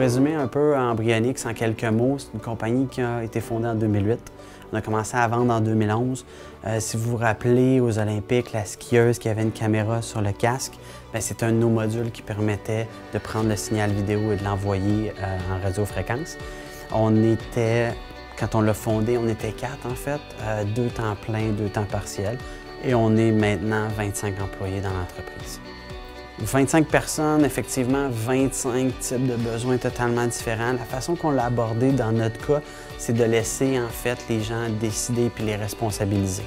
résumer un peu Embryonics en quelques mots, c'est une compagnie qui a été fondée en 2008. On a commencé à vendre en 2011. Si vous vous rappelez, aux Olympiques, la skieuse qui avait une caméra sur le casque, c'est un de nos modules qui permettait de prendre le signal vidéo et de l'envoyer en radiofréquence. Quand on l'a fondé, on était 4 en fait, 2 temps plein, 2 temps partiels. Et on est maintenant 25 employés dans l'entreprise. 25 personnes, effectivement, 25 types de besoins totalement différents. La façon qu'on l'a abordé dans notre cas, c'est de laisser en fait les gens décider puis les responsabiliser.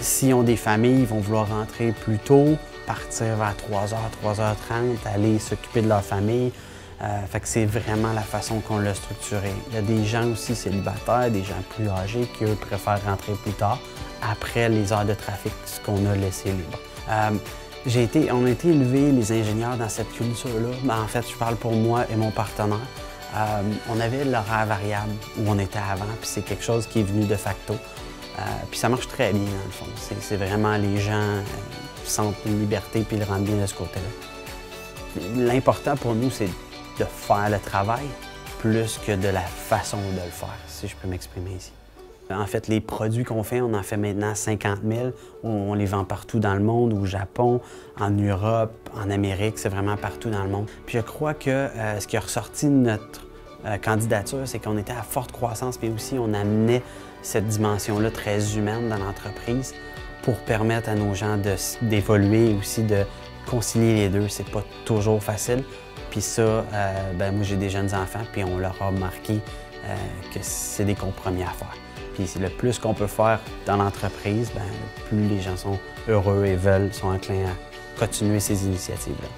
S'ils ont des familles, ils vont vouloir rentrer plus tôt, partir vers 3h, 3h30, aller s'occuper de leur famille. Fait que c'est vraiment la façon qu'on l'a structuré. Il y a des gens aussi célibataires, des gens plus âgés qui, eux, préfèrent rentrer plus tard, après les heures de trafic, ce qu'on a laissé libre. On a été élevés, les ingénieurs, dans cette culture-là. En fait, je parle pour moi et mon partenaire. On avait l'horaire variable où on était avant, puis c'est quelque chose qui est venu de facto. Puis ça marche très bien, dans le fond. C'est vraiment les gens sentent une liberté puis ils le rendent bien de ce côté-là. L'important pour nous, c'est de faire le travail plus que de la façon de le faire, si je peux m'exprimer ici. En fait, les produits qu'on fait, on en fait maintenant 50 000. On les vend partout dans le monde, au Japon, en Europe, en Amérique, c'est vraiment partout dans le monde. Puis je crois que ce qui a ressorti de notre candidature, c'est qu'on était à forte croissance, mais aussi on amenait cette dimension-là très humaine dans l'entreprise pour permettre à nos gens d'évoluer et aussi de concilier les deux. C'est pas toujours facile. Puis ça, moi j'ai des jeunes enfants, puis on leur a marqué que c'est des compromis à faire. Puis le plus qu'on peut faire dans l'entreprise, le plus les gens sont heureux et sont enclins à continuer ces initiatives-là.